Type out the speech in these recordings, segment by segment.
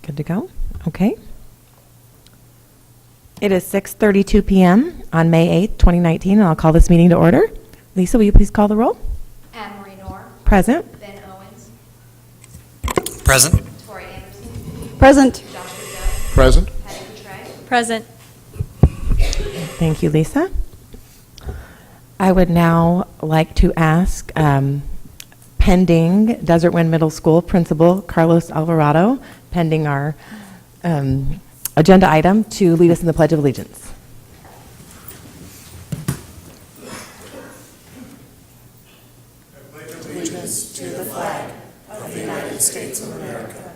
Good to go? Okay. It is 6:32 p.m. on May 8th, 2019, and I'll call this meeting to order. Lisa, will you please call the roll? Anne-Marie Knorr. Present. Ben Owens. Present. Tori Anderson. Present. Joshua Judd. Present. Patty Cottrell. Present. Thank you, Lisa. I would now like to ask pending Desert Wind Middle School Principal Carlos Alvarado, pending our agenda item, to lead us in the Pledge of Allegiance. Allegiance to the flag of the United States of America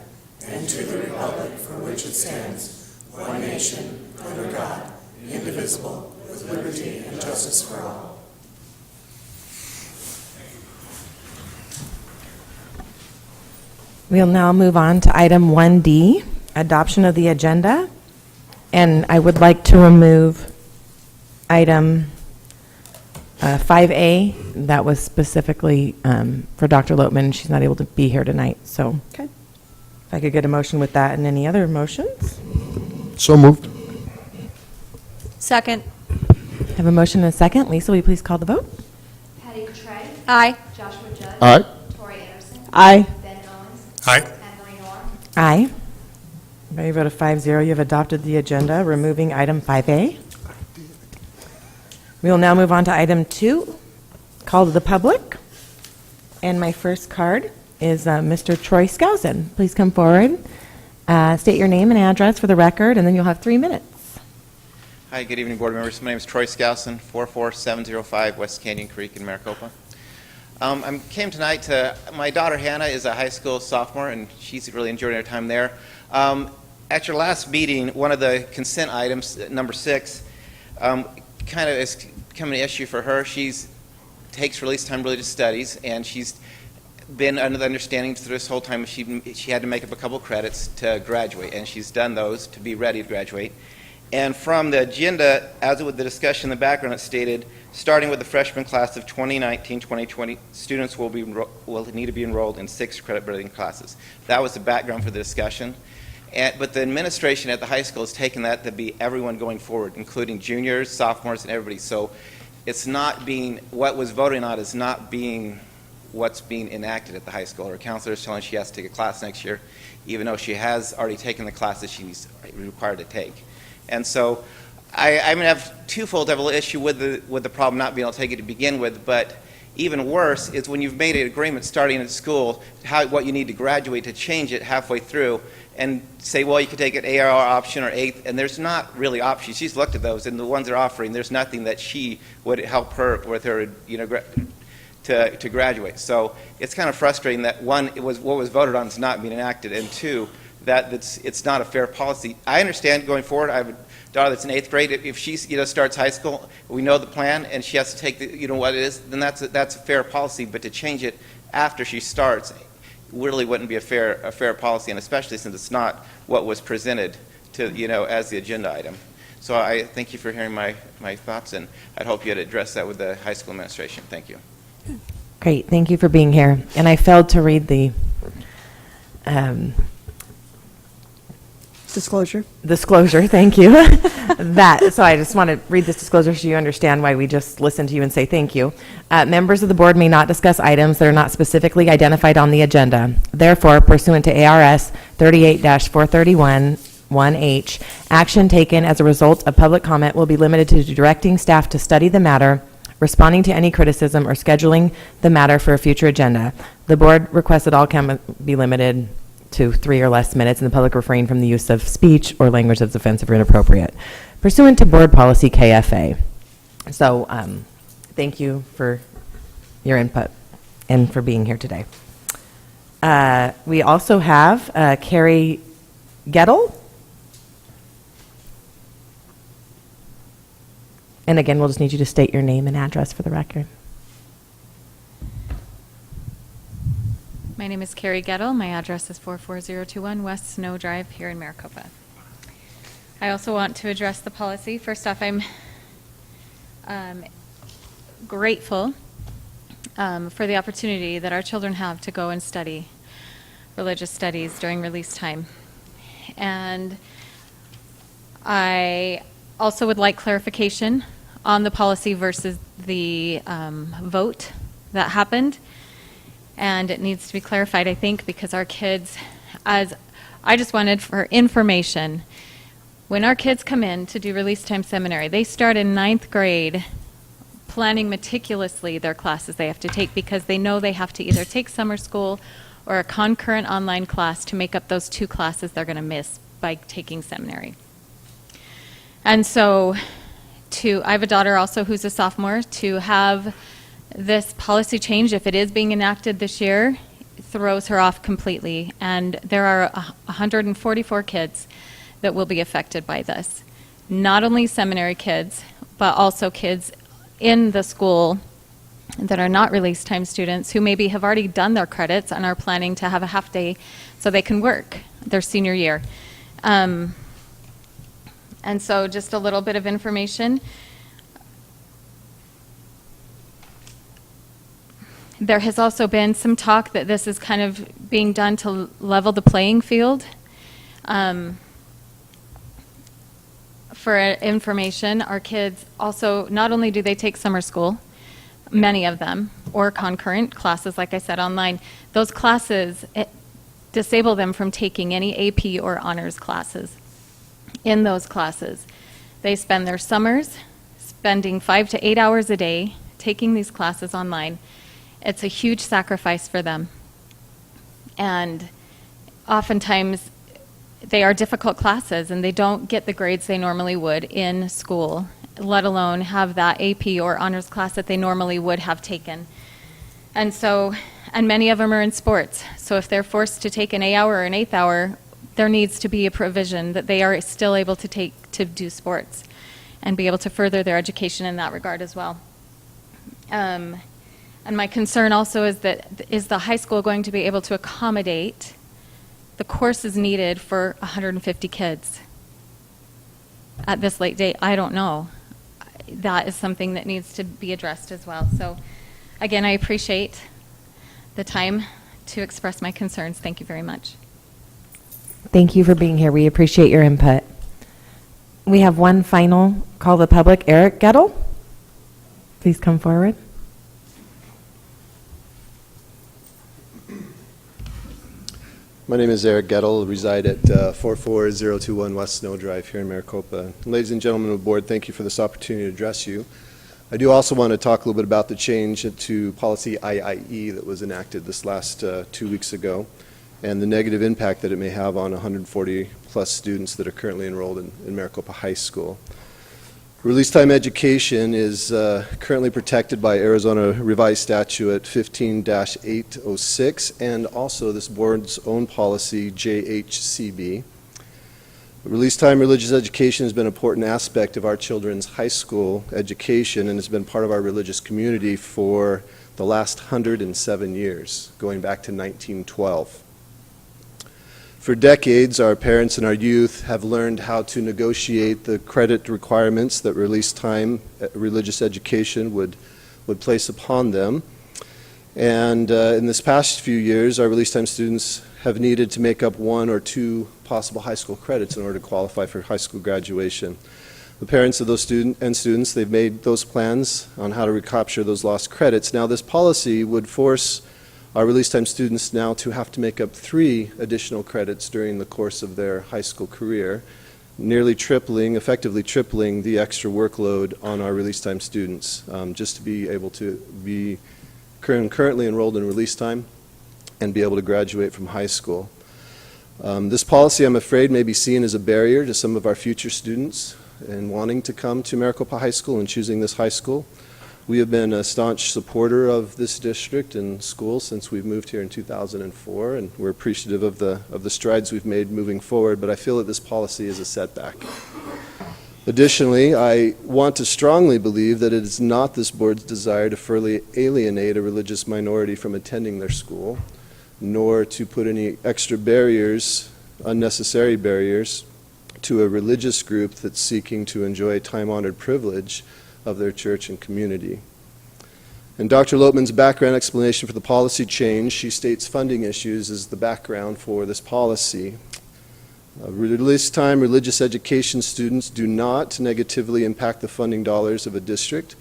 and to the republic for which it stands, one nation, under God, indivisible, with liberty and justice for all. We'll now move on to item 1D, adoption of the agenda. And I would like to remove item 5A. That was specifically for Dr. Lotman. She's not able to be here tonight. So Okay. if I could get a motion with that and any other motions. So moved. Second. I have a motion and a second. Lisa, will you please call the vote? Patty Cottrell. Aye. Joshua Judd. Aye. Tori Anderson. Aye. Ben Owens. Aye. Anne-Marie Knorr. Aye. By a vote of 5-0, you have adopted the agenda, removing item 5A. We will now move on to item 2, call to the public. And my first card is Mr. Troy Skousen. Please come forward. State your name and address for the record, and then you'll have 3 minutes. Hi, good evening, board members. My name is Troy Skousen, 44705 West Canyon Creek in Maricopa. I came tonight to, my daughter Hannah is a high school sophomore, and she's really enjoying her time there. At your last meeting, one of the consent items, number 6, kind of is becoming an issue for her. She's takes release time religious studies, and she's been under the understanding through this whole time she had to make up a couple credits to graduate, and she's done those to be ready to graduate. And from the agenda, as with the discussion in the background, it stated, starting with the freshman class of 2019-2020, students will need to be enrolled in 6 credit-building classes. That was the background for the discussion. But the administration at the high school has taken that to be everyone going forward, including juniors, sophomores, and everybody. So it's not being, what was voted on is not being what's being enacted at the high school. Her counselor is telling her she has to take a class next year, even though she has already taken the classes she's required to take. And so I'm going to have twofold double issue with the problem not being able to take it to begin with, but even worse is when you've made an agreement starting at school, what you need to graduate, to change it halfway through and say, well, you could take an ARR option or 8th, and there's not really options. She's looked at those, and the ones they're offering, there's nothing that she would help her with her, to graduate. So it's kind of frustrating that, one, what was voted on is not being enacted, and 2, that it's not a fair policy. I understand going forward. I have a daughter that's in 8th grade. If she starts high school, we know the plan, and she has to take what it is, then that's a fair policy. But to change it after she starts really wouldn't be a fair policy, and especially since it's not what was presented to as the agenda item. So I thank you for hearing my thoughts, and I'd hope you'd address that with the high school administration. Thank you. Great, thank you for being here. And I failed to read the disclosure, thank you. So I just want to read this disclosure so you understand why we just listened to you and say thank you. Members of the board may not discuss items that are not specifically identified on the agenda. Therefore, pursuant to ARS 38-431-1H, action taken as a result of public comment will be limited to directing staff to study the matter, responding to any criticism, or scheduling the matter for a future agenda. The board requests that all comment be limited to 3 or less minutes, and the public refrain from the use of speech or language that's offensive or inappropriate, pursuant to board policy KFA. So thank you for your input and for being here today. We also have Carrie Gettle. And again, we'll just need you to state your name and address for the record. My name is Carrie Gettle. My address is 44021 West Snow Drive here in Maricopa. I also want to address the policy. First off, I'm grateful for the opportunity that our children have to go and study religious studies during release time. And I also would like clarification on the policy versus the vote that happened. And it needs to be clarified, I think, because our kids, as I just wanted for information, when our kids come in to do release time seminary, they start in 9th grade planning meticulously their classes they have to take because they know they have to either take summer school or a concurrent online class to make up those 2 classes they're going to miss by taking seminary. And so I have a daughter also who's a sophomore. To have this policy change, if it is being enacted this year, throws her off completely. And there are 144 kids that will be affected by this. Not only seminary kids, but also kids in the school that are not release time students who maybe have already done their credits and are planning to have a half day so they can work their senior year. And so just a little bit of information. There has also been some talk that this is kind of being done to level the playing field. For information, our kids also, not only do they take summer school, many of them, or concurrent classes, like I said, online, those classes disable them from taking any AP or honors classes. In those classes, they spend their summers spending 5 to 8 hours a day taking these classes online. It's a huge sacrifice for them. And oftentimes, they are difficult classes, and they don't get the grades they normally would in school, let alone have that AP or honors class that they normally would have taken. And so, and many of them are in sports. So if they're forced to take an 8 hour or an 8th hour, there needs to be a provision that they are still able to take to do sports and be able to further their education in that regard as well. And my concern also is the high school going to be able to accommodate the courses needed for 150 kids at this late date? I don't know. That is something that needs to be addressed as well. So again, I appreciate the time to express my concerns. Thank you very much. Thank you for being here. We appreciate your input. We have one final call to the public. Eric Gettle, please come forward. My name is Eric Gettle, reside at 44021 West Snow Drive here in Maricopa. Ladies and gentlemen of the board, thank you for this opportunity to address you. I do also want to talk a little bit about the change to policy IIE that was enacted this last 2 weeks ago and the negative impact that it may have on 140 plus students that are currently enrolled in Maricopa High School. Release time education is currently protected by Arizona Revised Statute 15-806 and also this board's own policy, JHCB. Release time religious education has been an important aspect of our children's high school education and has been part of our religious community for the last 107 years, going back to 1912. For decades, our parents and our youth have learned how to negotiate the credit requirements that release time religious education would place upon them. And in this past few years, our release time students have needed to make up 1 or 2 possible high school credits in order to qualify for high school graduation. The parents of those students, they've made those plans on how to recapture those lost credits. Now, this policy would force our release time students now to have to make up 3 additional credits during the course of their high school career, nearly tripling, effectively tripling the extra workload on our release time students just to be able to be currently enrolled in release time and be able to graduate from high school. This policy, I'm afraid, may be seen as a barrier to some of our future students in wanting to come to Maricopa High School and choosing this high school. We have been a staunch supporter of this district and school since we've moved here in 2004, and we're appreciative of the strides we've made moving forward, but I feel that this policy is a setback. Additionally, I want to strongly believe that it is not this board's desire to further alienate a religious minority from attending their school, nor to put any extra barriers, unnecessary barriers, to a religious group that's seeking to enjoy time-honored privilege of their church and community. In Dr. Lotman's background explanation for the policy change, she states funding issues is the background for this policy. Release time religious education students do not negatively impact the funding dollars of a district.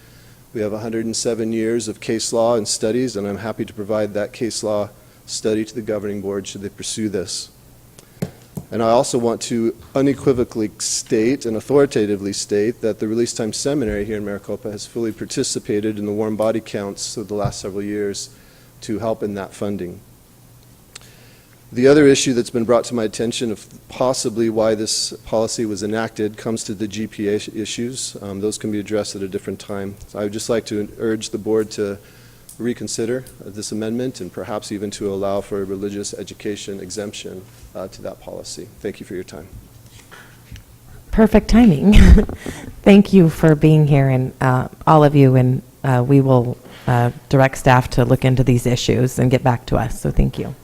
We have 107 years of case law and studies, and I'm happy to provide that case law study to the governing board should they pursue this. And I also want to unequivocally state and authoritatively state that the Release Time Seminary here in Maricopa has fully participated in the warm body counts of the last several years to help in that funding. The other issue that's been brought to my attention of possibly why this policy was enacted comes to the GPA issues. Those can be addressed at a different time. So I would just like to urge the board to reconsider this amendment and perhaps even to allow for a religious education exemption to that policy. Thank you for your time. Perfect timing. Thank you for being here, and all of you, and we will direct staff to look into these issues and get back to us, so thank you.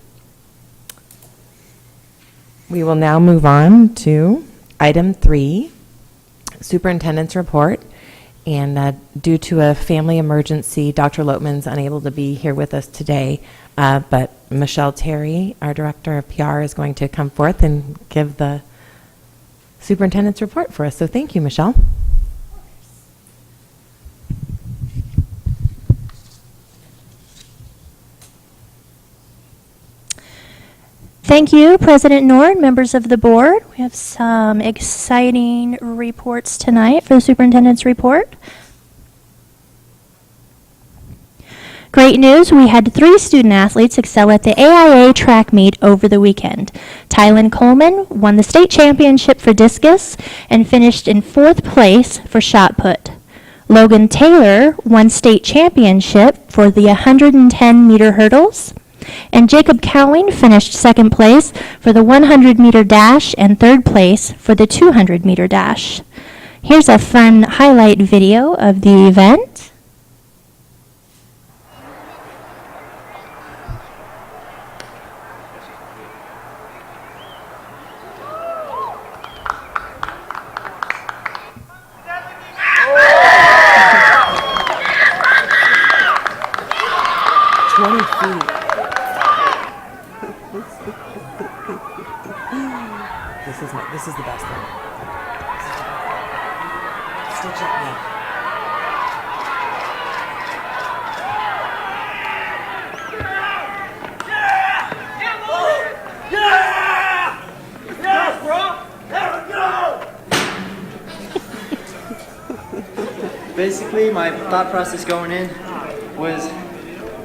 We will now move on to item 3, Superintendent's Report. And due to a family emergency, Dr. Lotman's unable to be here with us today, but Michelle Terry, our Director of PR, is going to come forth and give the Superintendent's Report for us. So thank you, Michelle. Thank you, President Nord, members of the board. We have some exciting reports tonight for the superintendent's report. Great news, we had 3 student athletes excel at the AIA track meet over the weekend. Tylen Coleman won the state championship for discus and finished in 4th place for shot put. Logan Taylor won state championship for the 110-meter hurdles. And Jacob Cowling finished 2nd place for the 100-meter dash and 3rd place for the 200-meter dash. Here's a fun highlight video of the event. This is the best one. Stitch it me. Basically, my thought process going in was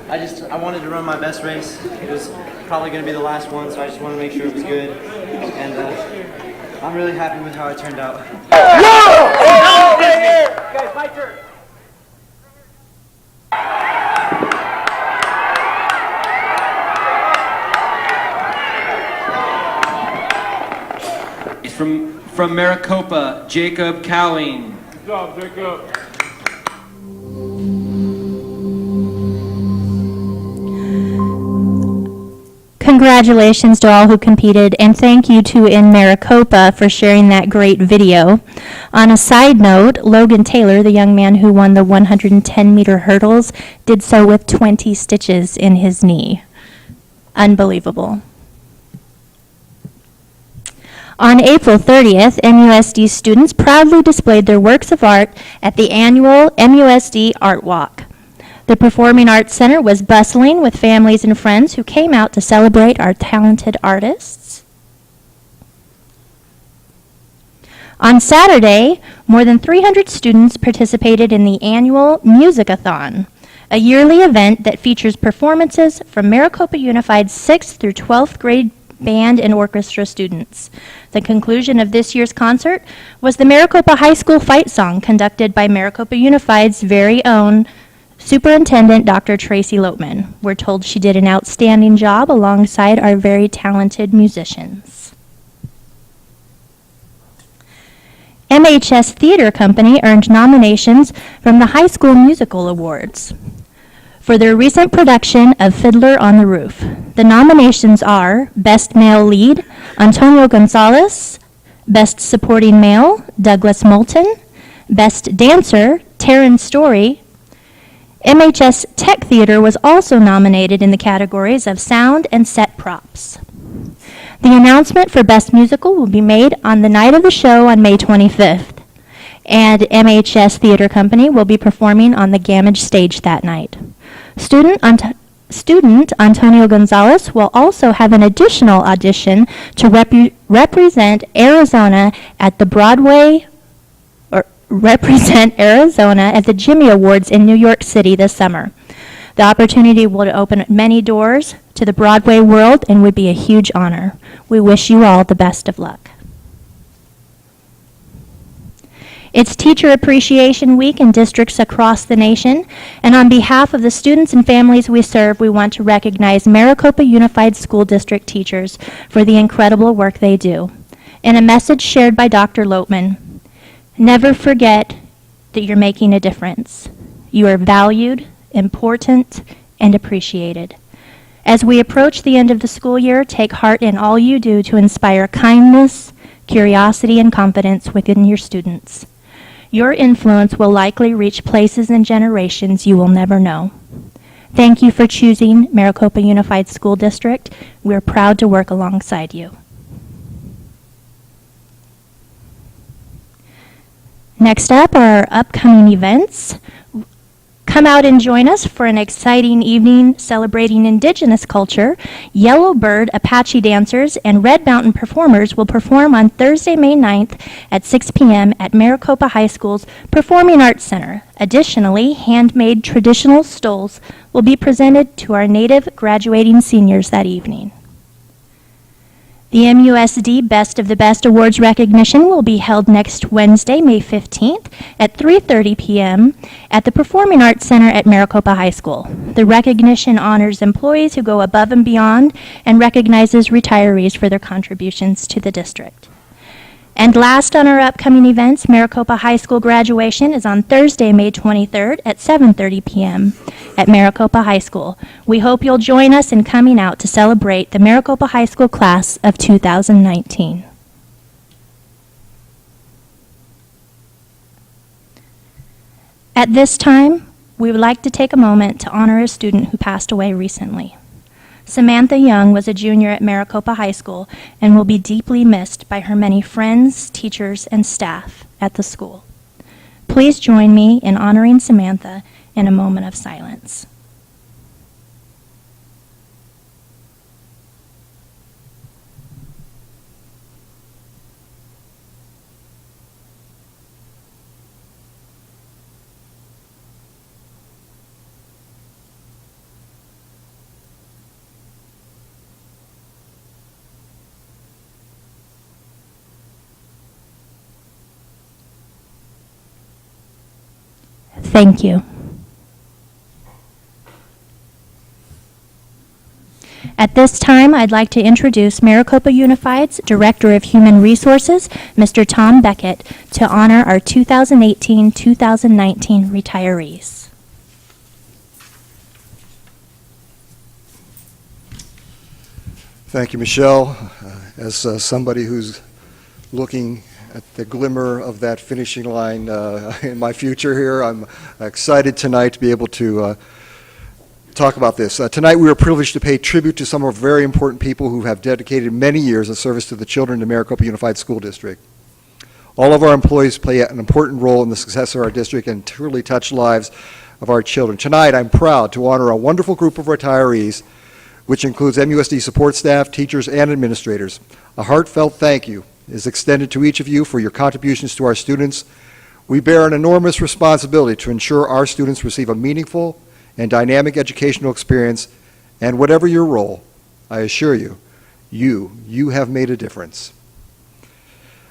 I wanted to run my best race. It was probably going to be the last one, so I just wanted to make sure it was good. And I'm really happy with how it turned out. Guys, my turn. It's from Maricopa, Jacob Cowling. Good job, Jacob. Congratulations to all who competed, and thank you to In Maricopa for sharing that great video. On a side note, Logan Taylor, the young man who won the 110-meter hurdles, did so with 20 stitches in his knee. Unbelievable. On April 30th, MUSD students proudly displayed their works of art at the annual MUSD Art Walk. The Performing Arts Center was bustling with families and friends who came out to celebrate our talented artists. On Saturday, more than 300 students participated in the annual Music-a-thon, a yearly event that features performances from Maricopa Unified's 6th through 12th grade band and orchestra students. The conclusion of this year's concert was the Maricopa High School Fight Song, conducted by Maricopa Unified's very own Superintendent Dr. Tracy Lotman. We're told she did an outstanding job alongside our very talented musicians. MHS Theater Company earned nominations from the High School Musical Awards for their recent production of Fiddler on the Roof. The nominations are Best Male Lead, Antonio Gonzalez; Best Supporting Male, Douglas Moulton; Best Dancer, Taryn Story. MHS Tech Theater was also nominated in the categories of Sound and Set Props. The announcement for Best Musical will be made on the night of the show on May 25th. And MHS Theater Company will be performing on the Gamage stage that night. Student Antonio Gonzalez will also have an additional audition to represent Arizona at the Jimmy Awards in New York City this summer. The opportunity will open many doors to the Broadway world and would be a huge honor. We wish you all the best of luck. It's Teacher Appreciation Week in districts across the nation, and on behalf of the students and families we serve, we want to recognize Maricopa Unified School District teachers for the incredible work they do. In a message shared by Dr. Lotman, never forget that you're making a difference. You are valued, important, and appreciated. As we approach the end of the school year, take heart in all you do to inspire kindness, curiosity, and confidence within your students. Your influence will likely reach places and generations you will never know. Thank you for choosing Maricopa Unified School District. We're proud to work alongside you. Next up are our upcoming events. Come out and join us for an exciting evening celebrating Indigenous culture. Yellowbird Apache dancers and Red Mountain performers will perform on Thursday, May 9th at 6 p.m. at Maricopa High School's Performing Arts Center. Additionally, handmade traditional stoles will be presented to our Native graduating seniors that evening. The MUSD Best of the Best Awards recognition will be held next Wednesday, May 15th at 3:30 p.m. at the Performing Arts Center at Maricopa High School. The recognition honors employees who go above and beyond and recognizes retirees for their contributions to the district. And last on our upcoming events, Maricopa High School graduation is on Thursday, May 23rd at 7:30 p.m. at Maricopa High School. We hope you'll join us in coming out to celebrate the Maricopa High School class of 2019. At this time, we would like to take a moment to honor a student who passed away recently. Samantha Young was a junior at Maricopa High School and will be deeply missed by her many friends, teachers, and staff at the school. Please join me in honoring Samantha in a moment of silence. Thank you. At this time, I'd like to introduce Maricopa Unified's Director of Human Resources, Mr. Tom Beckett, to honor our 2018-2019 retirees. Thank you, Michelle. As somebody who's looking at the glimmer of that finishing line in my future here, I'm excited tonight to be able to talk about this. Tonight we are privileged to pay tribute to some of our very important people who have dedicated many years of service to the children in the Maricopa Unified School District. All of our employees play an important role in the success of our district and truly touch lives of our children. Tonight I'm proud to honor a wonderful group of retirees, which includes MUSD support staff, teachers, and administrators. A heartfelt thank you is extended to each of you for your contributions to our students. We bear an enormous responsibility to ensure our students receive a meaningful and dynamic educational experience, and whatever your role, I assure you, you have made a difference.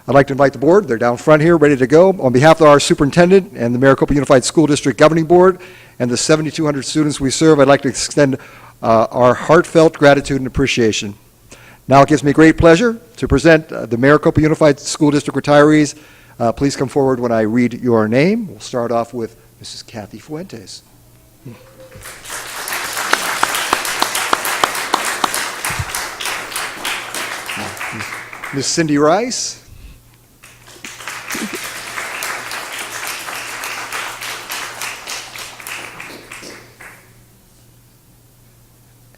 I'd like to invite the board. They're down front here, ready to go. On behalf of our superintendent and the Maricopa Unified School District Governing Board and the 7,200 students we serve, I'd like to extend our heartfelt gratitude and appreciation. Now it gives me great pleasure to present the Maricopa Unified School District retirees. Please come forward when I read your name. We'll start off with Mrs. Kathy Fuentes. Ms. Cindy Rice.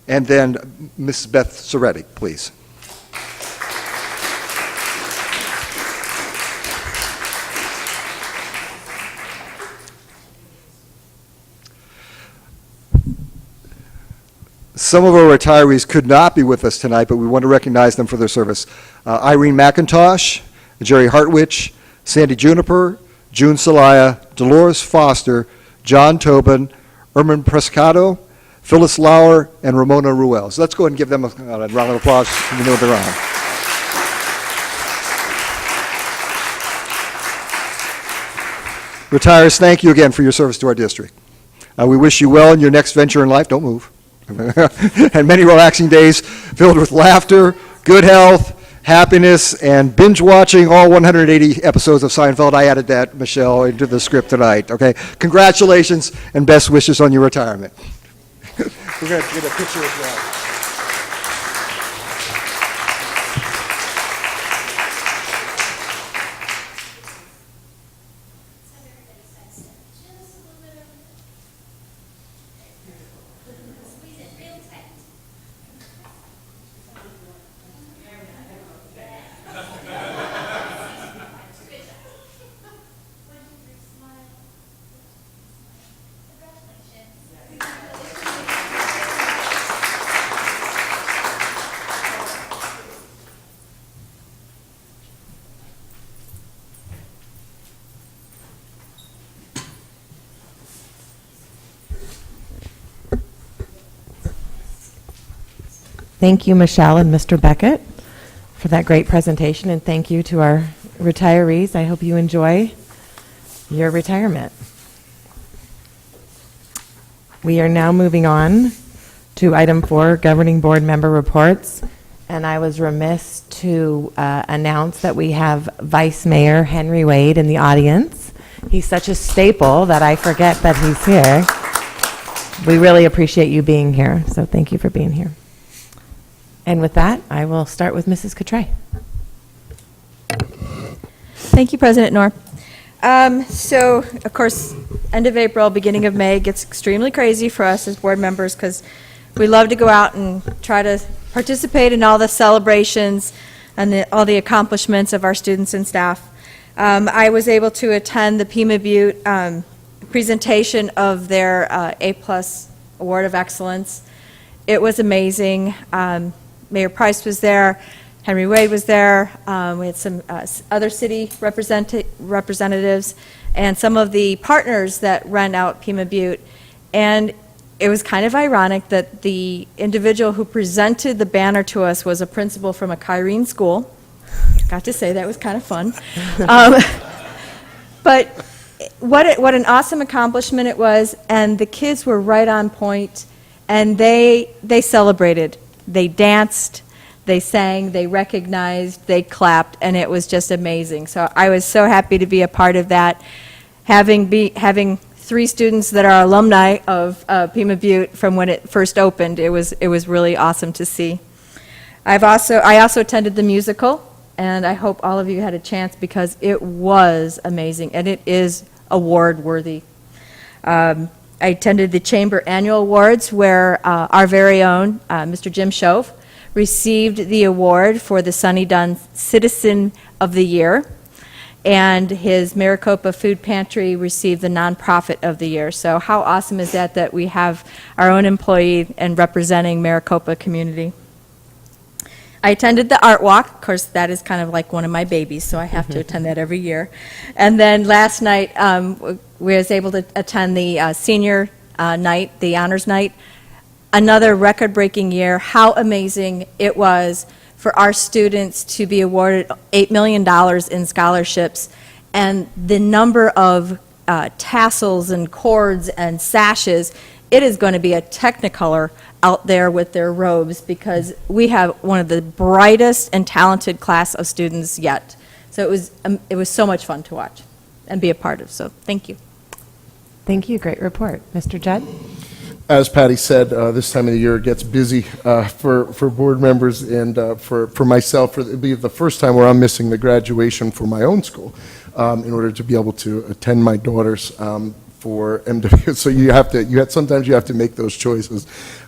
And then Ms. Beth Soretti, please. Some of our retirees could not be with us tonight, but we want to recognize them for their service. Irene McIntosh, Jerry Hartwich, Sandy Juniper, June Celaya, Dolores Foster, John Tobin, Ermin Prescado, Phyllis Lauer, and Ramona Ruel. So let's go ahead and give them a round of applause. You know they're on. Retirees, thank you again for your service to our district. We wish you well in your next venture in life. Don't move. And many relaxing days filled with laughter, good health, happiness, and binge watching all 180 episodes of Seinfeld. I added that, Michelle, into the script tonight. Okay, congratulations and best wishes on your retirement. We're going to get a picture as well. Thank you, Michelle and Mr. Beckett, for that great presentation, and thank you to our retirees. I hope you enjoy your retirement. We are now moving on to item 4, governing board member reports, and I was remiss to announce that we have Vice Mayor Henry Wade in the audience. He's such a staple that I forget that he's here. We really appreciate you being here, so thank you for being here. And with that, I will start with Mrs. Cottray. Thank you, President Knorr. So, of course, end of April, beginning of May gets extremely crazy for us as board members because we love to go out and try to participate in all the celebrations and all the accomplishments of our students and staff. I was able to attend the Pima Butte presentation of their A+ Award of Excellence. It was amazing. Mayor Price was there, Henry Wade was there, we had some other city representatives, and some of the partners that run out Pima Butte. And it was kind of ironic that the individual who presented the banner to us was a principal from a Kyrene school. Got to say, that was kind of fun. But what an awesome accomplishment it was, and the kids were right on point, and they celebrated. They danced, they sang, they recognized, they clapped, and it was just amazing. So I was so happy to be a part of that. Having 3 students that are alumni of Pima Butte from when it first opened, it was really awesome to see. I also attended the musical, and I hope all of you had a chance because it was amazing, and it is award worthy. I attended the Chamber Annual Awards where our very own Mr. Jim Shove received the award for the Sunny Dunn Citizen of the Year, and his Maricopa Food Pantry received the Nonprofit of the Year. So how awesome is that we have our own employee and representing Maricopa community. I attended the Art Walk. Of course, that is kind of like one of my babies, so I have to attend that every year. And then last night, we was able to attend the senior night, the honors night. Another record-breaking year. How amazing it was for our students to be awarded $8 million in scholarships, and the number of tassels and cords and sashes. It is going to be a Technicolor out there with their robes because we have one of the brightest and talented class of students yet. So it was so much fun to watch and be a part of. So thank you. Thank you. Great report. Mr. Judd? As Patty said, this time of the year it gets busy for board members and for myself. It'll be the first time where I'm missing the graduation for my own school in order to be able to attend my daughter's for MW. So sometimes you have to make those choices.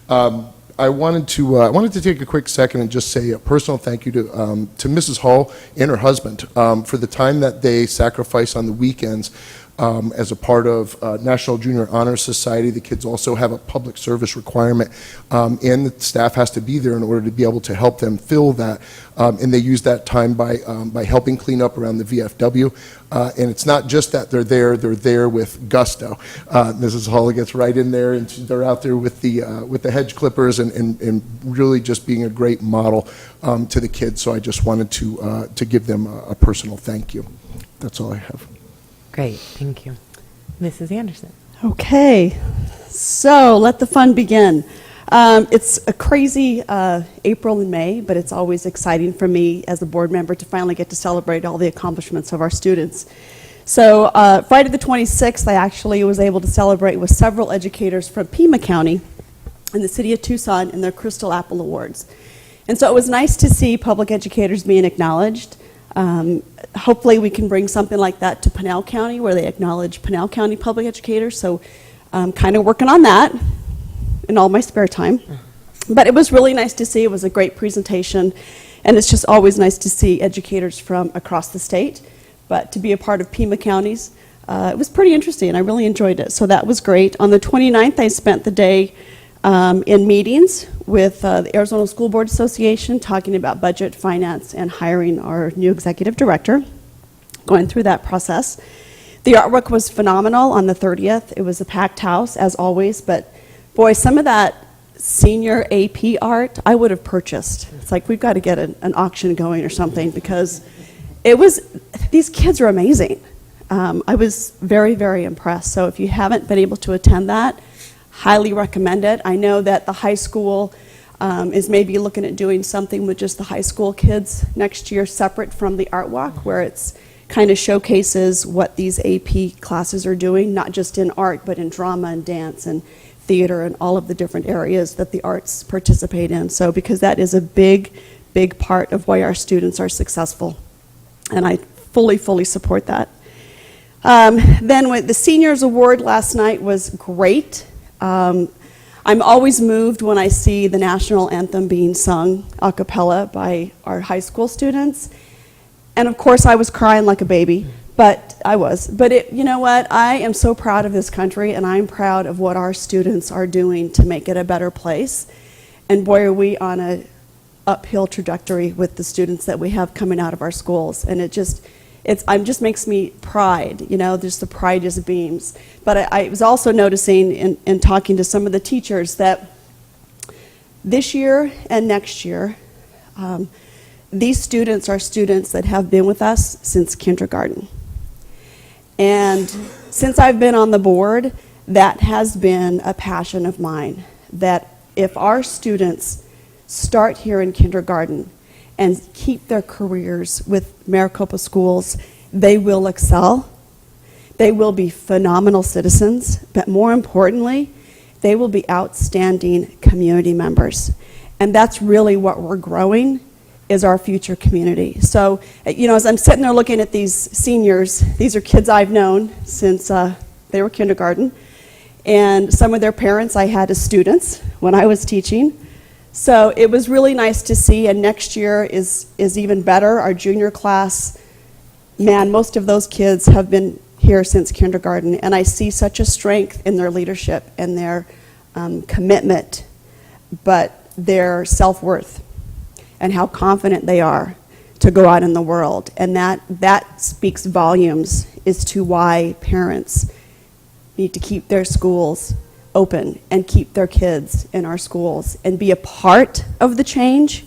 I wanted to take a quick second and just say a personal thank you to Mrs. Hall and her husband for the time that they sacrifice on the weekends As a part of National Junior Honor Society, the kids also have a public service requirement, and the staff has to be there in order to be able to help them fill that. And they use that time by helping clean up around the VFW. And it's not just that they're there with gusto. Mrs. Hall gets right in there, and they're out there with the hedge clippers and really just being a great model to the kids. So I just wanted to give them a personal thank you. That's all I have. Great, thank you. Mrs. Anderson. Okay, so let the fun begin. It's a crazy April and May, but it's always exciting for me as a board member to finally get to celebrate all the accomplishments of our students. So Friday the 26th, I actually was able to celebrate with several educators from Pima County and the city of Tucson in their Crystal Apple Awards. And so it was nice to see public educators being acknowledged. Hopefully we can bring something like that to Pinal County, where they acknowledge Pinal County public educators. So I'm kind of working on that in all my spare time. But it was really nice to see. It was a great presentation, and it's just always nice to see educators from across the state. But to be a part of Pima Counties, it was pretty interesting, and I really enjoyed it. So that was great. On the 29th, I spent the day in meetings with the Arizona School Board Association, talking about budget, finance, and hiring our new executive director, going through that process. The artwork was phenomenal on the 30th. It was a packed house, as always, but boy, some of that senior AP art I would have purchased. It's like we've got to get an auction going or something, because these kids are amazing. I was very, very impressed. So if you haven't been able to attend that, highly recommend it. I know that the high school is maybe looking at doing something with just the high school kids next year, separate from the art walk, where it's kind of showcases what these AP classes are doing, not just in art, but in drama and dance and theater and all of the different areas that the arts participate in. So because that is a big, big part of why our students are successful. And I fully, fully support that. Then with the seniors award last night was great. I'm always moved when I see the national anthem being sung a cappella by our high school students. And of course I was crying like a baby, but I was. But you know what? I am so proud of this country, and I'm proud of what our students are doing to make it a better place. And boy, are we on a uphill trajectory with the students that we have coming out of our schools. And it just makes me pride, just the pride just beams. But I was also noticing in talking to some of the teachers that this year and next year, these students are students that have been with us since kindergarten. And since I've been on the board, that has been a passion of mine, that if our students start here in kindergarten and keep their careers with Maricopa schools, they will excel. They will be phenomenal citizens, but more importantly, they will be outstanding community members. And that's really what we're growing, is our future community. So, as I'm sitting there looking at these seniors, these are kids I've known since they were kindergarten, and some of their parents I had as students when I was teaching. So it was really nice to see, and next year is even better. Our junior class, man, most of those kids have been here since kindergarten, and I see such a strength in their leadership and their commitment, but their self-worth and how confident they are to go out in the world. And that speaks volumes as to why parents need to keep their schools open and keep their kids in our schools and be a part of the change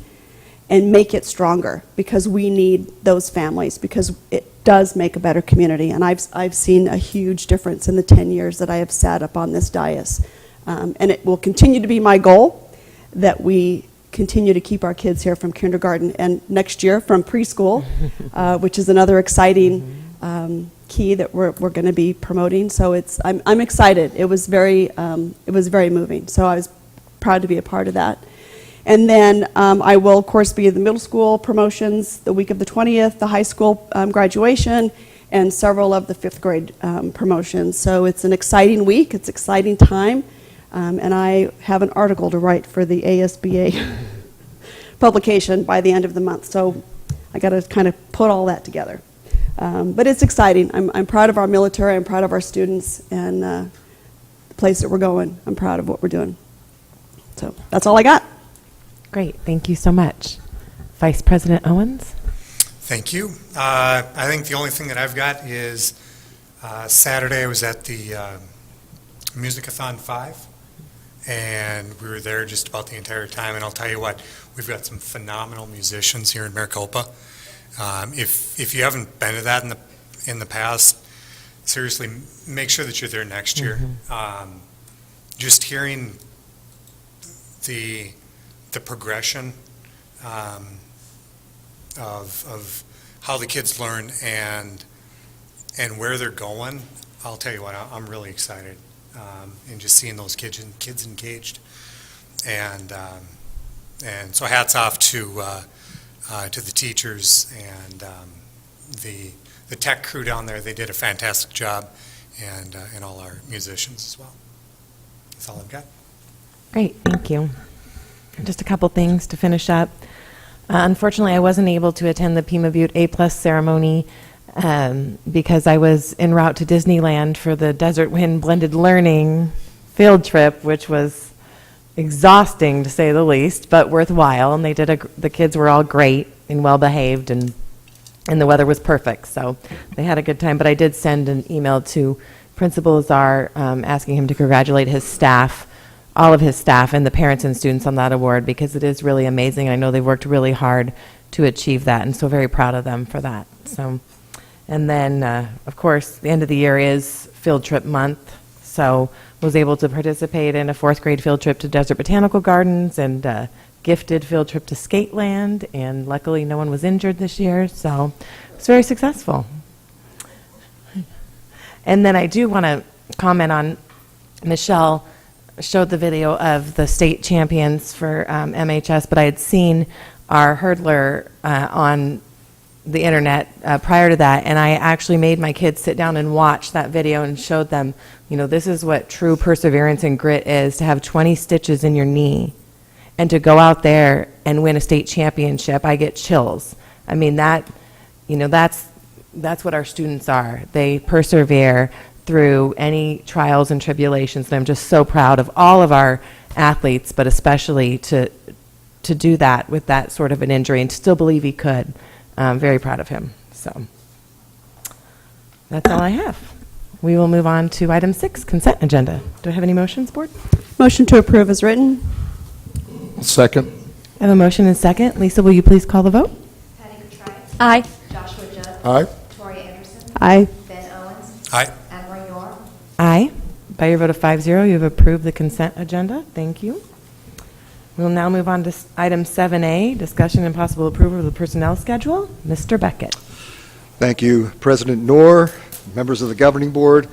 and make it stronger, because we need those families, because it does make a better community. And I've seen a huge difference in the 10 years that I have sat up on this dais. And it will continue to be my goal that we continue to keep our kids here from kindergarten and next year from preschool, which is another exciting key that we're going to be promoting. So I'm excited. It was very moving. So I was proud to be a part of that. And then I will, of course, be at the middle school promotions the week of the 20th, the high school graduation, and several of the 5th grade promotions. So it's an exciting week. It's an exciting time. And I have an article to write for the ASBA publication by the end of the month. So I got to kind of put all that together. But it's exciting. I'm proud of our military. I'm proud of our students and the place that we're going. I'm proud of what we're doing. So that's all I got. Great, thank you so much. Vice President Owens? Thank you. I think the only thing that I've got is Saturday I was at the Musicathon 5, and we were there just about the entire time. And I'll tell you what, we've got some phenomenal musicians here in Maricopa. If you haven't been to that in the past, seriously, make sure that you're there next year. Just hearing the progression of how the kids learn and where they're going, I'll tell you what, I'm really excited, and just seeing those kids engaged, and so hats off to the teachers and the tech crew down there. They did a fantastic job, and all our musicians as well. That's all I've got. Great, thank you. Just a couple things to finish up. Unfortunately, I wasn't able to attend the Pima Butte A+ ceremony because I was en route to Disneyland for the Desert Wind Blended Learning field trip, which was exhausting to say the least, but worthwhile. And they did the kids were all great and well behaved, and the weather was perfect, so they had a good time. But I did send an email to Principal Azar asking him to congratulate his staff, all of his staff, and the parents and students on that award, because it is really amazing. I know they've worked really hard to achieve that, and so very proud of them for that. So, and then, of course, the end of the year is field trip month, so was able to participate in a 4th grade field trip to Desert Botanical Gardens and a gifted field trip to Skateland, and luckily no one was injured this year, so it was very successful. And then I do want to comment on Michelle showed the video of the state champions for MHS, but I had seen our hurdler on the internet prior to that, and I actually made my kids sit down and watch that video and showed them, you know, this is what true perseverance and grit is, to have 20 stitches in your knee and to go out there and win a state championship. I get chills. I mean, that, you know, that's what our students are. They persevere through any trials and tribulations, and I'm just so proud of all of our athletes, but especially to do that with that sort of an injury and still believe he could. I'm very proud of him. So that's all I have. We will move on to item 6, consent agenda. Do I have any motions, board? Motion to approve is written. Second. I have a motion and second. Lisa, will you please call the vote? Patty Kutrite. Aye. Joshua Judd. Aye. Tori Anderson. Aye. Ben Owens. Aye. Emery York. Aye. By your vote of 5-0, you have approved the consent agenda. Thank you. We'll now move on to item 7A, discussion and possible approval of the personnel schedule. Mr. Beckett. Thank you, President Knorr, members of the governing board.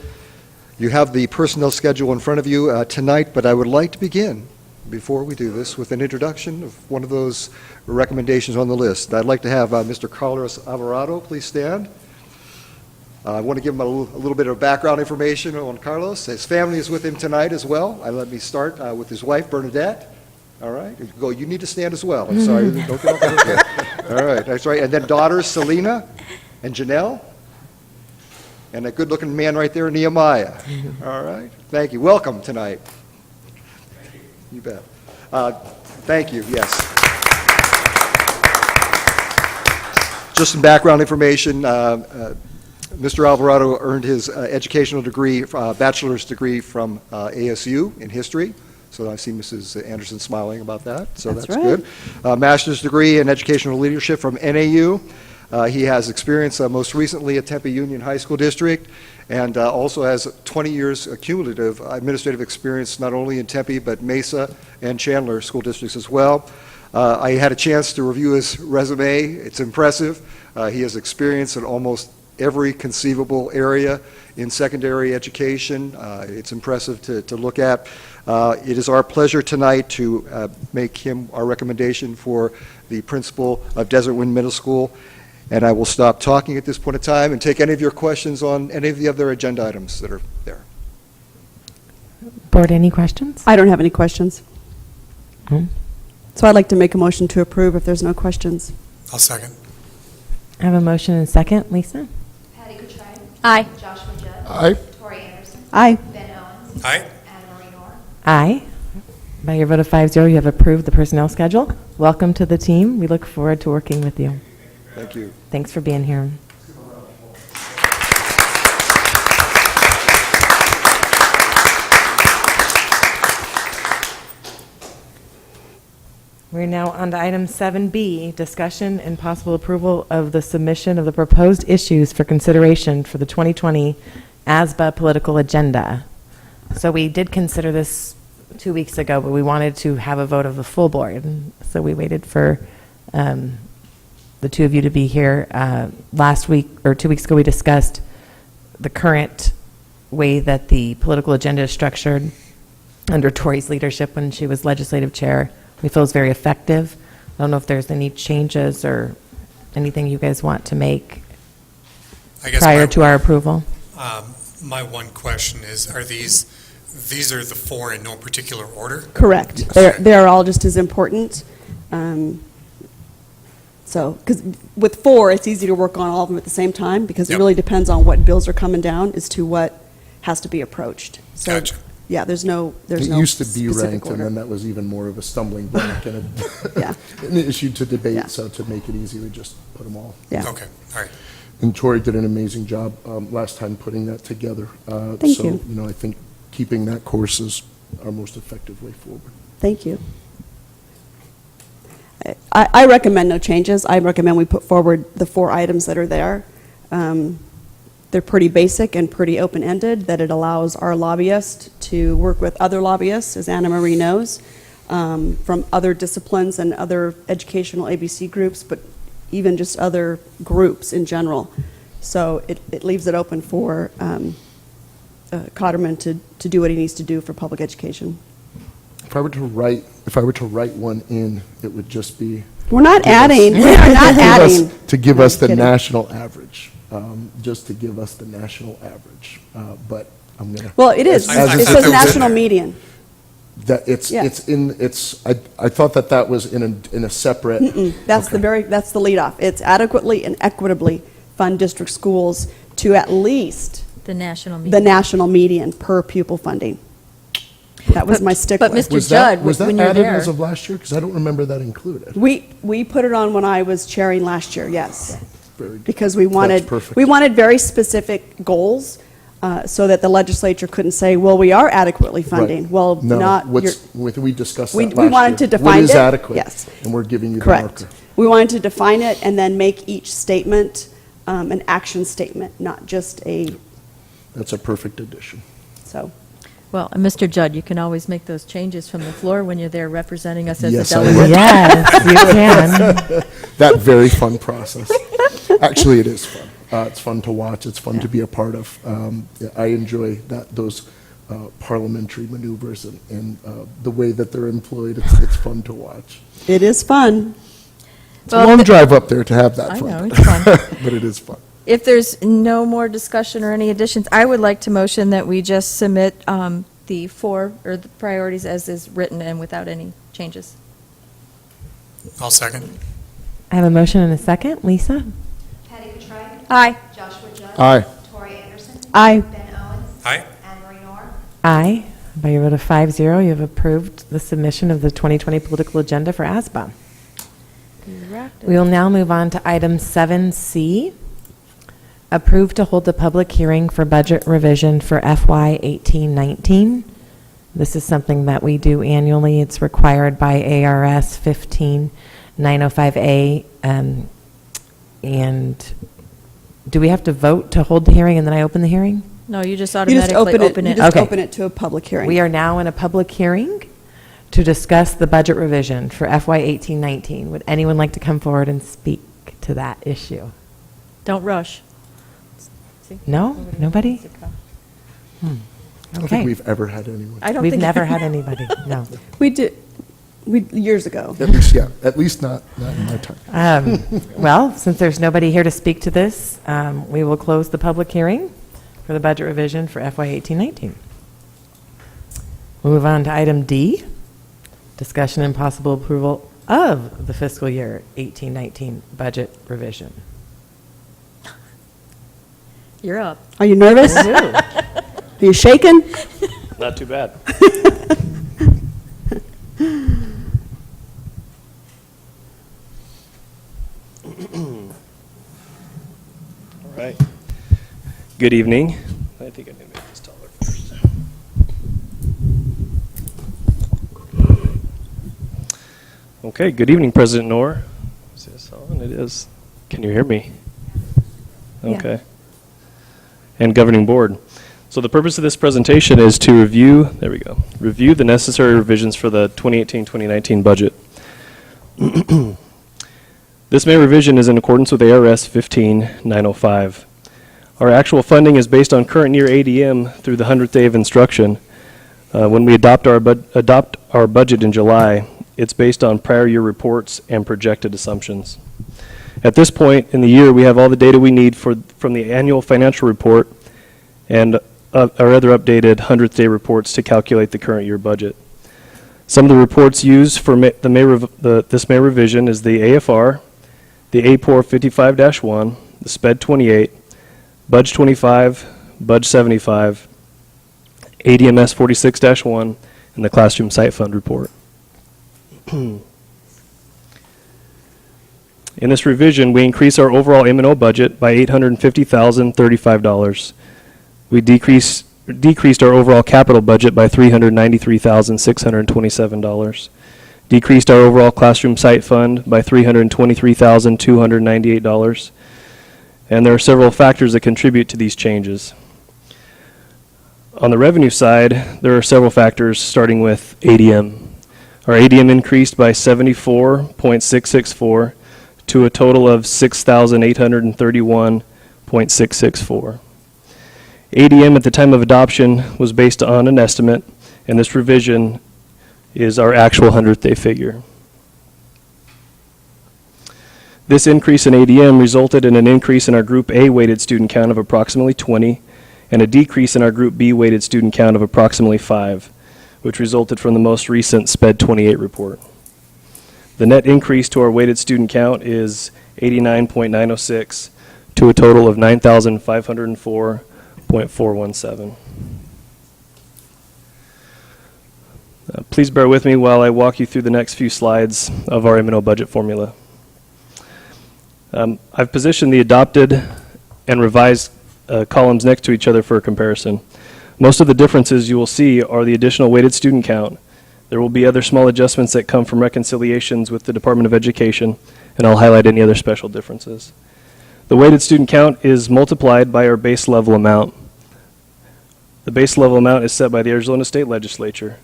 You have the personnel schedule in front of you tonight, but I would like to begin, before we do this, with an introduction of one of those recommendations on the list. I'd like to have Mr. Carlos Alvarado please stand. I want to give him a little bit of background information on Carlos. His family is with him tonight as well. Let me start with his wife, Bernadette. All right, you need to stand as well. I'm sorry, don't get off. All right, that's right. And then daughters, Selena and Janelle. And a good-looking man right there, Nehemiah. All right, thank you. Welcome tonight. You bet. Thank you, yes. Just some background information. Mr. Alvarado earned his educational degree, bachelor's degree from ASU in history. So I see Mrs. Anderson smiling about that, so that's right. Good. Master's degree in educational leadership from NAU. He has experience most recently at Tempe Union High School District, and also has 20 years cumulative administrative experience not only in Tempe but Mesa and Chandler school districts as well. I had a chance to review his resume. It's impressive. He has experience in almost every conceivable area in secondary education. It's impressive to look at. It is our pleasure tonight to make him our recommendation for the principal of Desert Wind Middle School. And I will stop talking at this point in time and take any of your questions on any of the other agenda items that are there. Board, any questions? I don't have any questions. So I'd like to make a motion to approve if there's no questions. I'll second. I have a motion and second. Lisa? Aye. Joshua Judd. Aye. Tori Anderson. Aye. Ben Owens. Aye. Anne Marie Nor. Aye. By your vote of 5-0, you have approved the personnel schedule. Welcome to the team. We look forward to working with you. Thank you. Thanks for being here. We're now on to item 7B, discussion and possible approval of the submission of the proposed issues for consideration for the 2020 ASBA political agenda. So we did consider this 2 weeks ago, but we wanted to have a vote of the full board. So we waited for the two of you to be here. Last week, or 2 weeks ago, we discussed the current way that the political agenda is structured under Tori's leadership when she was legislative chair. We feel it's very effective. I don't know if there's any changes or anything you guys want to make I guess prior to our approval. My one question is, are these are the four in no particular order? Correct. They're all just as important. So, because with four, it's easy to work on all of them at the same time because it Yep. really depends on what bills are coming down as to what has to be approached. So, Gotcha. yeah, there's no It no used to be specific ranked, order. and then that was even more of a stumbling block and Yeah. an issue to debate. Yeah. So to make it easy, we just put them all. Yeah. Okay, all right. And Tori did an amazing job last time putting that together. Thank so, you. I think keeping that course is our most effective way forward. Thank you. I recommend no changes. I recommend we put forward the four items that are there. They're pretty basic and pretty open-ended, that it allows our lobbyist to work with other lobbyists, as Anna Marie knows, from other disciplines and other educational ABC groups, but even just other groups in general. So it leaves it open for Cotterman to do what he needs to do for public education. If I were to write one in, it would just be. We're not adding. We are not adding. To give us the kidding. national average, just to give us the national average. But I'm gonna. Well, it is. I It thought that says was in national there. median. That it's Yeah. I thought that was in a separate. That's Okay. that's the lead off. It's adequately and equitably fund district schools to at least The national the meeting. national median per pupil funding. That was my stickler. but Mr. Was Judd, that when you're added there- as of last year? Because I don't remember that included. We put it on when I was chairing last year, yes. Very good. Because we wanted, perfect. we wanted very specific goals so that the legislature couldn't say, well, we are adequately funding. Right. Well, No, not, we discussed we- that we last wanted year. to define What is it, adequate? yes. And we're giving you the correct. marker. We wanted to define it and then make each statement an action statement, not just That's a perfect addition. so. Well, and Mr. Judd, you can always make those changes from the floor when you're there representing us as Yes, a I delegate. will. Yes, you can. That very fun process. Actually, it is fun. It's fun to watch. It's fun to be a part of. I enjoy those parliamentary maneuvers and the way that they're employed. It's fun to watch. It is fun. It's a long drive up there to have that I fun. know, it's fun. But it is fun. If there's no more discussion or any additions, I would like to motion that we just submit the four, or the priorities as is written and without any changes. I'll second. I have a motion and a second. Lisa? Patty Petrite. Aye. Joshua Judd. Aye. Tori Anderson. Aye. Ben Owens. Aye. Anne Marie Nor. Aye. By your vote of 5-0, you have approved the submission of the 2020 political agenda for ASBA. We will now move on to item 7C, approve to hold a public hearing for budget revision for FY 18-19. This is something that we do annually. It's required by ARS 15905A. And do we have to vote to hold the hearing and then I open the hearing? No, you just You just automatically open it. You just Okay. open it to a public hearing. We are now in a public hearing to discuss the budget revision for FY 18-19. Would anyone like to come forward and speak to that issue? Don't rush. No? Nobody? I don't think Okay. we've ever had anyone. I don't We've think never had anybody, no. We did, years ago. At least, yeah. At least not in my time. Well, since there's nobody here to speak to this, we will close the public hearing for the budget revision for FY 18-19. We'll move on to item D, discussion and possible approval of the fiscal year 18-19 budget revision. You're up. Are you nervous? Are you shaking? Not too bad. All right. Good evening. I think I need to make this taller first. Okay, good evening, President Knorr. Is this on? It is. Can you hear me? Okay. And Governing Board. So the purpose of this presentation is to review the necessary revisions for the 2018-2019 budget. This May revision is in accordance with ARS 15905. Our actual funding is based on current year ADM through the 100th day of instruction. When we adopt our budget in July, it's based on prior year reports and projected assumptions. At this point in the year, we have all the data we need from the annual financial report and our other updated 100th day reports to calculate the current year budget. Some of the reports used for this May revision is the AFR, the APOR 55-1, the SPED 28, Budge 25, Budge 75, ADMS 46-1, and the Classroom Site Fund report. In this revision, we increase our overall M&O budget by $850,035. We decreased our overall capital budget by $393,627. Decreased our overall classroom site fund by $323,298. And there are several factors that contribute to these changes. On the revenue side, there are several factors starting with ADM. Our ADM increased by 74.664 to a total of 6,831.664. ADM at the time of adoption was based on an estimate, and this revision is our actual 100th day figure. This increase in ADM resulted in an increase in our Group A weighted student count of approximately 20 and a decrease in our Group B weighted student count of approximately 5, which resulted from the most recent SPED 28 report. The net increase to our weighted student count is 89.906 to a total of 9,504.417. Please bear with me while I walk you through the next few slides of our M&O budget formula. I've positioned the adopted and revised columns next to each other for comparison. Most of the differences you will see are the additional weighted student count. There will be other small adjustments that come from reconciliations with the Department of Education, and I'll highlight any other special differences. The weighted student count is multiplied by our base level amount. The base level amount is set by the Arizona State Legislature.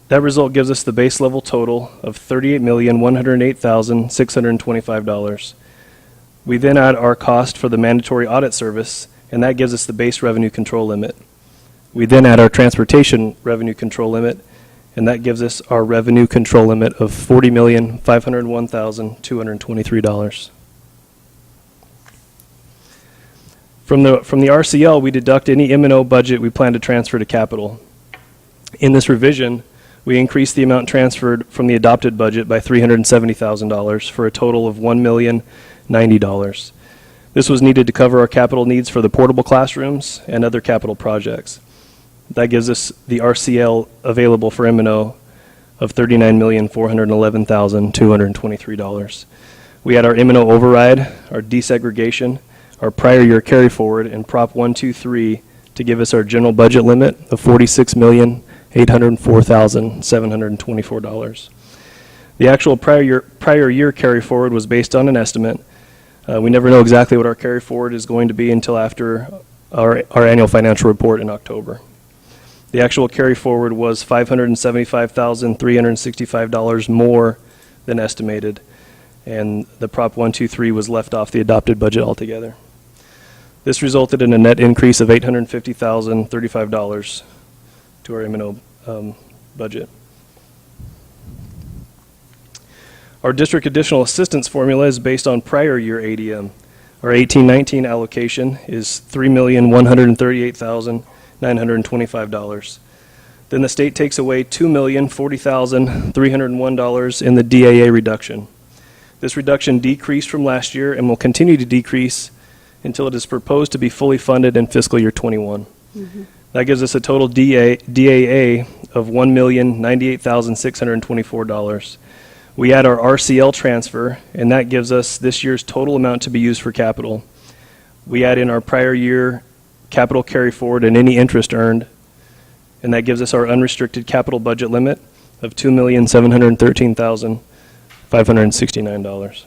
That result gives us the base level total of $38,108,625. We then add our cost for the mandatory audit service, and that gives us the base revenue control limit. We then add our transportation revenue control limit, and that gives us our revenue control limit of $40,501,223. From the RCL, we deduct any M&O budget we plan to transfer to capital. In this revision, we increased the amount transferred from the adopted budget by $370,000 for a total of $1,090,000. This was needed to cover our capital needs for the portable classrooms and other capital projects. That gives us the RCL available for M&O of $39,411,223. We had our M&O override, our desegregation, our prior year carry forward, and Prop 123 to give us our general budget limit of $46,804,724. The actual prior year carry forward was based on an estimate. We never know exactly what our carry forward is going to be until after our annual financial report in October. The actual carry forward was $575,365 more than estimated, and the Prop 123 was left off the adopted budget altogether. This resulted in a net increase of $850,035 to our M&O budget. Our district additional assistance formula is based on prior year ADM. Our 18-19 allocation is $3,138,925. Then the state takes away $2,040,301 in the DAA reduction. This reduction decreased from last year and will continue to decrease until it is proposed to be fully funded in fiscal year 21. That gives us a total DAA of $1,098,624. We add our RCL transfer, and that gives us this year's total amount to be used for capital. We add in our prior year capital carry forward and any interest earned, and that gives us our unrestricted capital budget limit of $2,713,569.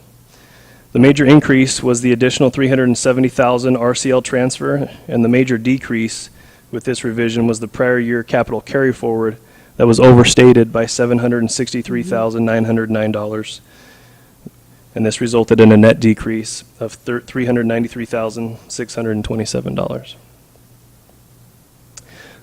The major increase was the additional $370,000 RCL transfer, and the major decrease with this revision was the prior year capital carry forward that was overstated by $763,909. And this resulted in a net decrease of $393,627.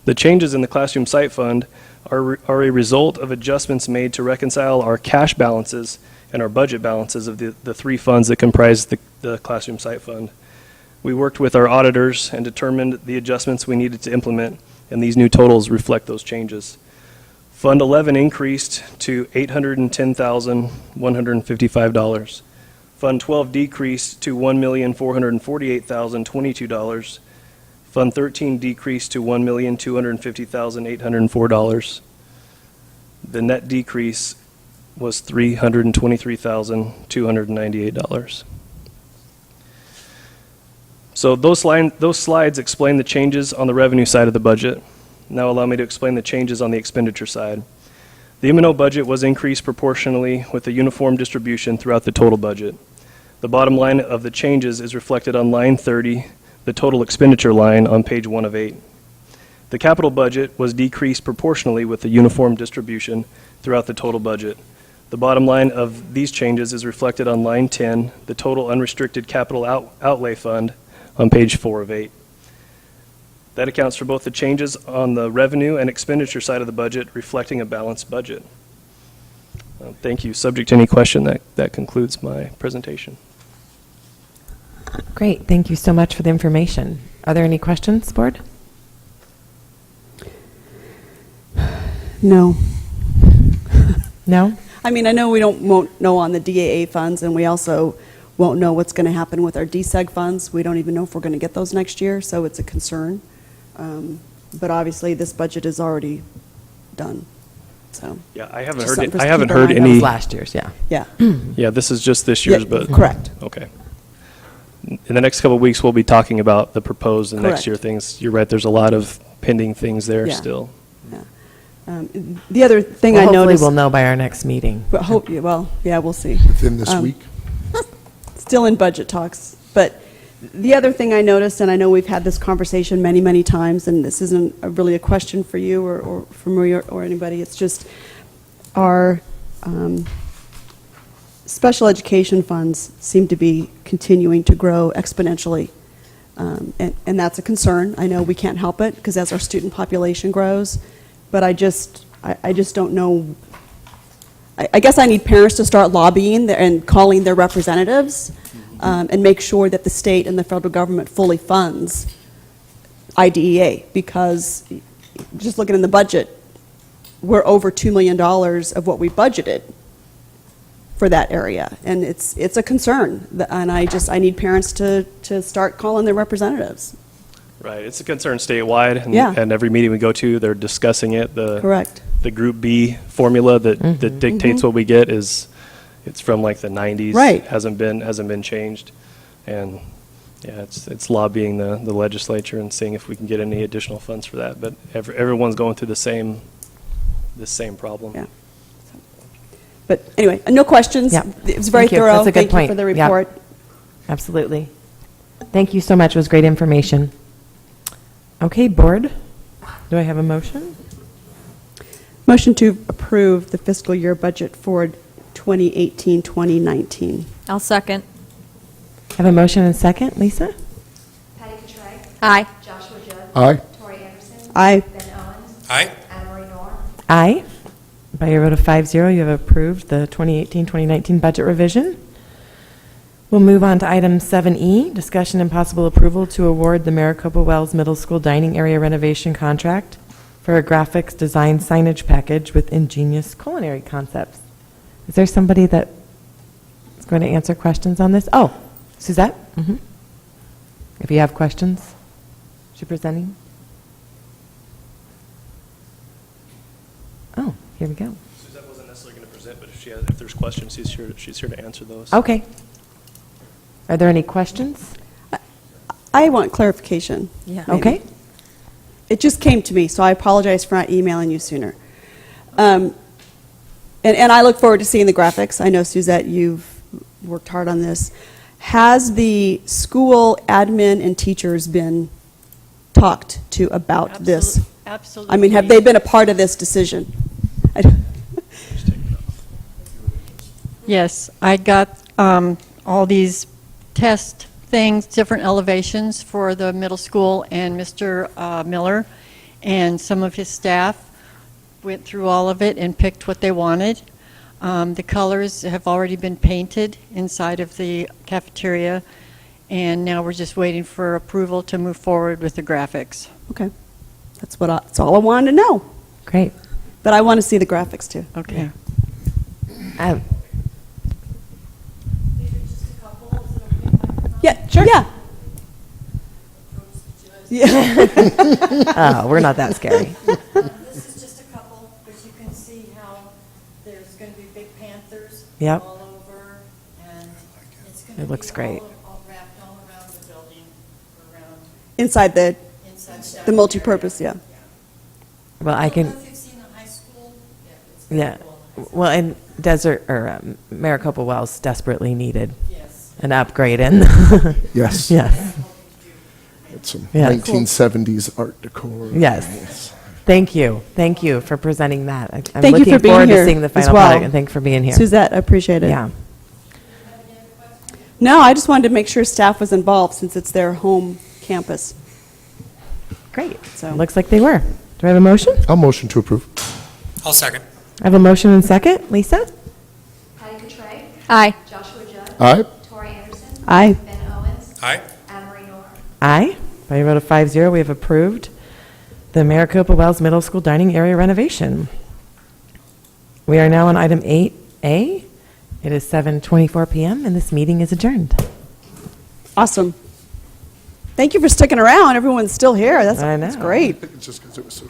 The changes in the classroom site fund are a result of adjustments made to reconcile our cash balances and our budget balances of the three funds that comprise the classroom site fund. We worked with our auditors and determined the adjustments we needed to implement, and these new totals reflect those changes. Fund 11 increased to $810,155. Fund 12 decreased to $1,448,022. Fund 13 decreased to $1,250,804. The net decrease was $323,298. So those slides explain the changes on the revenue side of the budget. Now allow me to explain the changes on the expenditure side. The M&O budget was increased proportionally with a uniform distribution throughout the total budget. The bottom line of the changes is reflected on line 30, the total expenditure line on page 1 of 8. The capital budget was decreased proportionally with the uniform distribution throughout the total budget. The bottom line of these changes is reflected on line 10, the total unrestricted capital outlay fund on page 4 of 8. That accounts for both the changes on the revenue and expenditure side of the budget, reflecting a balanced budget. Thank you. Subject to any question, that concludes my presentation. Great. Thank you so much for the information. Are there any questions, Board? No. No? I mean, I know we won't know on the DAA funds, and we also won't know what's going to happen with our DSEG funds. We don't even know if we're going to get those next year, so it's a concern. But obviously, this budget is already done. So yeah, I haven't just heard. something for us I to haven't keep in heard mind. any. That was last year's, yeah. Yeah. Yeah, this is just this year's, Yeah, but correct. Okay. In the next couple of weeks, we'll be talking about the proposed and next Correct. year things. You're right. There's a lot of pending things there Yeah. still. The other thing Well, I hopefully noticed. we'll know by our next meeting. But well, yeah, we'll see. Within this week? Still in budget talks. But the other thing I noticed, and I know we've had this conversation many, many times, and this isn't really a question for you or for me or anybody, it's just our special education funds seem to be continuing to grow exponentially. And that's a concern. I know we can't help it because as our student population grows, but I just don't know. I guess I need parents to start lobbying and calling their representatives and make sure that the state and the federal government fully funds IDEA, because just looking in the budget, we're over $2 million of what we budgeted for that area, and it's a concern, and I need parents to start calling their representatives. Right. It's a concern statewide, and, Yeah. and every meeting we go to, they're discussing it. Correct. The Group B formula that dictates what we get it's from like the 90s. Right. Hasn't been changed, and yeah, it's lobbying the legislature and seeing if we can get any additional funds for that. But everyone's going through the same problem. Yeah. But anyway, no questions. Yeah. It was very Thank you. thorough. That's a good Thank you point. for the Yeah. report. Absolutely. Thank you so much. It was great information. Okay, Board, do I have a motion? Motion to approve the fiscal year budget for 2018-2019. I'll second. Have a motion and second. Lisa? Patty Cottrell. Aye. Joshua Judd. Aye. Tori Anderson. Aye. Ben Owens. Aye. Anna Marie Nor. Aye. By your vote of 5-0, you have approved the 2018-2019 budget revision. We'll move on to item 7E, discussion and possible approval to award the Maricopa Wells Middle School dining area renovation contract for a graphics design signage package with ingenious culinary concepts. Is there somebody that is going to answer questions on this? Oh, Suzette? If you have questions, is she presenting? Oh, here we go. Suzette wasn't necessarily going to present, but if there's questions, she's here to answer those. Okay. Are there any questions? I want clarification. Yeah. maybe. Okay. It just came to me, so I apologize for not emailing you sooner. And I look forward to seeing the graphics. I know, Suzette, you've worked hard on this. Has the school admin and teachers been talked to about this? Absolutely. I mean, have they been a part of this decision? Yes, I got all these test things, different elevations for the middle school, and Mr. Miller and some of his staff went through all of it and picked what they wanted. The colors have already been painted inside of the cafeteria, and now we're just waiting for approval to move forward with the graphics. Okay. That's all I wanted to know. Great. But I want to see the graphics, too. Okay. Yeah, sure. Yeah. Oh, we're not that scary. This is just a couple, but you can see how there's going to be big panthers Yep. all over, and it's going to It looks be great. all wrapped all around the building, around Inside the inside the multi-purpose, yeah. Well, I I don't know can, if you've seen the high school. Yeah, it's yeah. Well, and Maricopa Wells desperately needed an upgrade in. Yes. Yes. It's some Yeah. 1970s art decor. Yes. Thank you. Thank you for presenting that. I'm Thank you looking for being forward here to seeing the as final well. product, and thanks for being here. Suzette, I appreciate it. Yeah. No, I just wanted to make sure staff was involved since it's their home campus. Great. So Looks like they were. Do I have a motion? I'll motion to approve. I'll second. I have a motion and second. Lisa? Patty Cotray. Aye. Joshua Judd. Aye. Tori Anderson. Aye. Ben Owens. Aye. Anne Marie Nor. Aye. By a vote of 5-0, we have approved the Maricopa Wells Middle School dining area renovation. We are now on item 8A. It is 7:24 p.m. and this meeting is adjourned. Awesome. Thank you for sticking around. Everyone's still here. That's I know. great. It's just because it was so